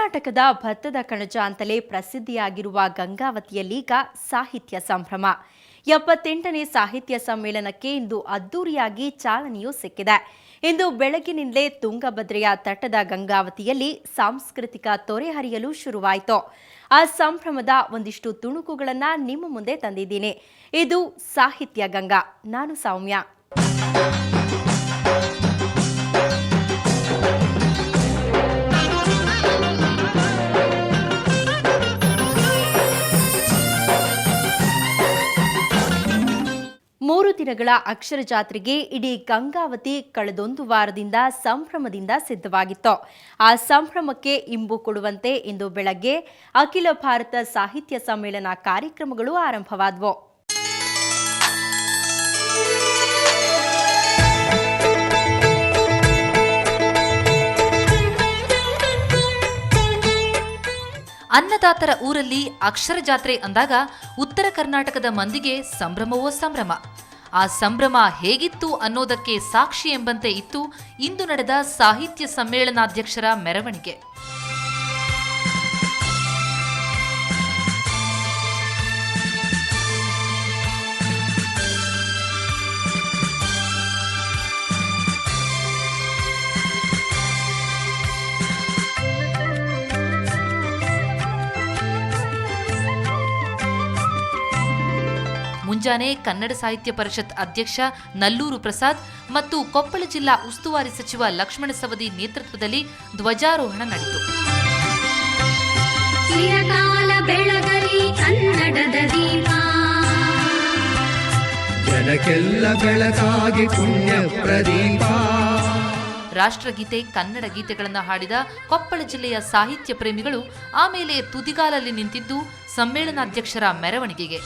ಕರ್ನಾಟಕದ ಭತ್ತದ ಕಣಜ ಅಂತಲೇ ಪ್ರಸಿದ್ಧಿಯಾಗಿರುವ ಗಂಗಾವತಿಯಲ್ಲೀಗ ಸಾಹಿತ್ಯ ಸಂಭ್ರಮ. 78ನೇ ಸಾಹಿತ್ಯ ಸಮ್ಮೇಳನಕ್ಕೆ ಇಂದು ಅದ್ದೂರಿಯಾಗಿ ಚಾಲನೆಯೂ ಸಿಕ್ಕಿದೆ. ಇಂದು ಬೆಳಗಿನಿಂದಲೇ ತುಂಗಭದ್ರೆಯ ತಟದ ಗಂಗಾವತಿಯಲ್ಲಿ ಸಾಂಸ್ಕೃತಿಕ ತೊರೆ ಹರಿಯಲು ಶುರುವಾಯಿತು. ಆ ಸಂಭ್ರಮದ ಒಂದಿಷ್ಟು ತುಣುಕುಗಳನ್ನು ನಿಮ್ಮ ಮುಂದೆ ತಂದಿದ್ದೀನಿ. ಇದು ಸಾಹಿತ್ಯ ಗಂಗಾ. ನಾನು ಸೌಮ್ಯ. ಮೂರು ದಿನಗಳ ಅಕ್ಷರ ಜಾತ್ರೆಗೆ ಇಡೀ ಗಂಗಾವತಿ ಕಳೆದೊಂದು ವಾರದಿಂದ ಸಂಭ್ರಮದಿಂದ ಸಿದ್ಧವಾಗಿತ್ತು. ಆ ಸಂಭ್ರಮಕ್ಕೆ ಇಂಬು ಕೊಡುವಂತೆ ಇಂದು ಬೆಳಗ್ಗೆ ಅಖಿಲ ಭಾರತ ಸಾಹಿತ್ಯ ಸಮ್ಮೇಳನ ಕಾರ್ಯಕ್ರಮಗಳು ಆರಂಭವಾದವು. ಅನ್ನದಾತರ ಊರಲ್ಲಿ ಅಕ್ಷರ ಜಾತ್ರೆ ಅಂದಾಗ ಉತ್ತರ ಕರ್ನಾಟಕದ ಮಂದಿಗೆ ಸಂಭ್ರಮವೋ ಸಂಭ್ರಮ. ಆ ಸಂಭ್ರಮ ಹೇಗಿತ್ತು ಅನ್ನೋದಕ್ಕೆ ಸಾಕ್ಷಿ ಎಂಬಂತೆ ಇತ್ತು ಇಂದು ನಡೆದ ಸಾಹಿತ್ಯ ಸಮ್ಮೇಳನಾಧ್ಯಕ್ಷರ ಮೆರವಣಿಗೆ. ಮುಂಜಾನೆ ಕನ್ನಡ ಸಾಹಿತ್ಯ ಪರಿಷತ್ ಅಧ್ಯಕ್ಷ ನಲ್ಲೂರು ಪ್ರಸಾದ್ ಮತ್ತು ಕೊಪ್ಪಳ ಜಿಲ್ಲಾ ಉಸ್ತುವಾರಿ ಸಚಿವ ಲಕ್ಷ್ಮಣ ಸವದಿ ನೇತೃತ್ವದಲ್ಲಿ ಧ್ವಜಾರೋಹಣ ನಡೆಯಿತು. ರಾಷ್ಟ್ರಗೀತೆ, ಕನ್ನಡ ಗೀತೆಗಳನ್ನು ಹಾಡಿದ ಕೊಪ್ಪಳ ಜಿಲ್ಲೆಯ ಸಾಹಿತ್ಯ ಪ್ರೇಮಿಗಳು ಆಮೇಲೆ ತುದಿಗಾಲಲ್ಲಿ ನಿಂತಿದ್ದು ಸಮ್ಮೇಳನಾಧ್ಯಕ್ಷರ ಮೆರವಣಿಗೆಗೆ.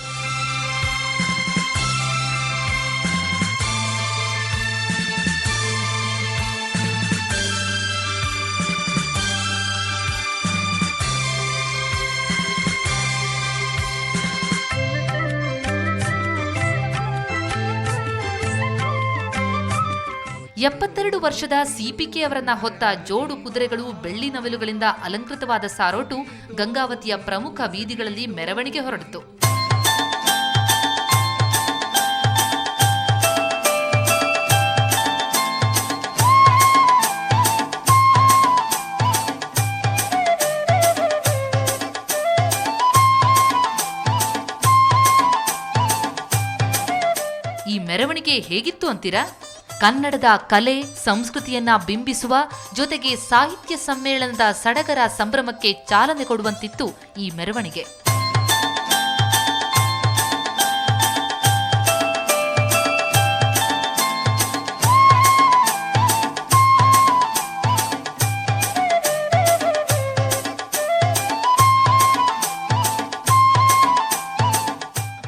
ಎಪ್ಪತ್ತೆರಡು ವರ್ಷದ ಸಿಪಿಕೆ ಅವರನ್ನ ಹೊತ್ತ ಜೋಡು ಕುದುರೆಗಳು, ಬೆಳ್ಳಿ ನವಿಲುಗಳಿಂದ ಅಲಂಕೃತವಾದ ಸಾರೋಟು ಗಂಗಾವತಿಯ ಪ್ರಮುಖ ಬೀದಿಗಳಲ್ಲಿ ಮೆರವಣಿಗೆ ಹೊರಡಿತು. ಈ ಮೆರವಣಿಗೆ ಹೇಗಿತ್ತು ಅಂತೀರಾ? ಕನ್ನಡದ ಕಲೆ, ಸಂಸ್ಕೃತಿಯನ್ನ ಬಿಂಬಿಸುವ ಜೊತೆಗೆ ಸಾಹಿತ್ಯ ಸಮ್ಮೇಳನದ ಸಡಗರ ಸಂಭ್ರಮಕ್ಕೆ ಚಾಲನೆ ಕೊಡುವಂತಿತ್ತು ಈ ಮೆರವಣಿಗೆ.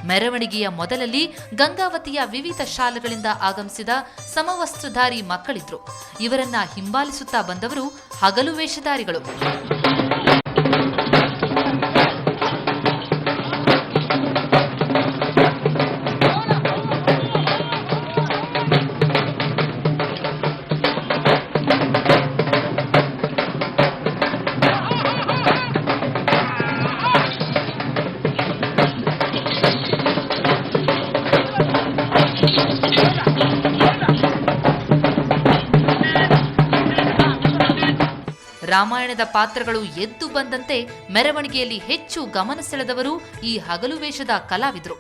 ಮೆರವಣಿಗೆಯ ಮೊದಲಲ್ಲಿ ಗಂಗಾವತಿಯ ವಿವಿಧ ಶಾಲೆಗಳಿಂದ ಆಗಮಿಸಿದ ಸಮವಸ್ತ್ರಧಾರಿ ಮಕ್ಕಳಿದ್ರು. ಇವರನ್ನ ಹಿಂಬಾಲಿಸುತ್ತಾ ಬಂದವರು ಹಗಲು ವೇಷಧಾರಿಗಳು. ರಾಮಾಯಣದ ಪಾತ್ರಗಳು ಎದ್ದು ಬಂದಂತೆ ಮೆರವಣಿಗೆಯಲ್ಲಿ ಹೆಚ್ಚು ಗಮನ ಸೆಳೆದವರು ಈ ಹಗಲು ವೇಷದ ಕಲಾವಿದರು.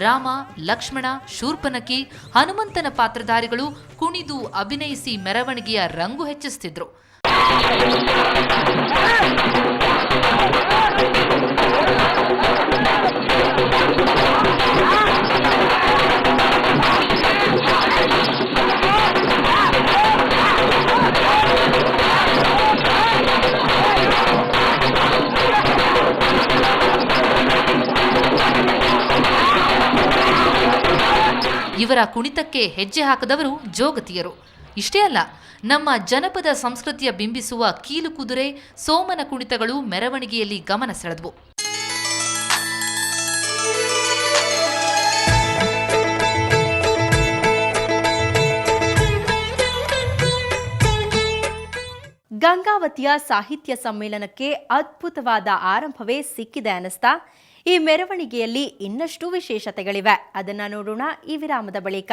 ರಾಮ, ಲಕ್ಷ್ಮಣ, ಶೂರ್ಪನಖಿ, ಹನುಮಂತನ ಪಾತ್ರಧಾರಿಗಳು ಕುಣಿದು ಅಭಿನಯಿಸಿ ಮೆರವಣಿಗೆಯ ರಂಗು ಹೆಚ್ಚಿಸುತ್ತಿದ್ರು. ಇವರ ಕುಣಿತಕ್ಕೆ ಹೆಜ್ಜೆ ಹಾಕದವರು ಜೋಗತಿಯರು. ಇಷ್ಟೇ ಅಲ್ಲ, ನಮ್ಮ ಜನಪದ ಸಂಸ್ಕೃತಿಯ ಬಿಂಬಿಸುವ ಕೀಲು ಕುದುರೆ, ಸೋಮನ ಕುಣಿತಗಳು ಮೆರವಣಿಗೆಯಲ್ಲಿ ಗಮನ ಸೆಳೆದವು. ಗಂಗಾವತಿಯ ಸಾಹಿತ್ಯ ಸಮ್ಮೇಳನಕ್ಕೆ ಅದ್ಭುತವಾದ ಆರಂಭವೇ ಸಿಕ್ಕಿದೆ ಅನ್ನಿಸ್ತಾ? ಈ ಮೆರವಣಿಗೆಯಲ್ಲಿ ಇನ್ನಷ್ಟು ವಿಶೇಷತೆಗಳಿವೆ, ಅದನ್ನ ನೋಡೋಣ ಈ ವಿರಾಮದ ಬಳಿಕ.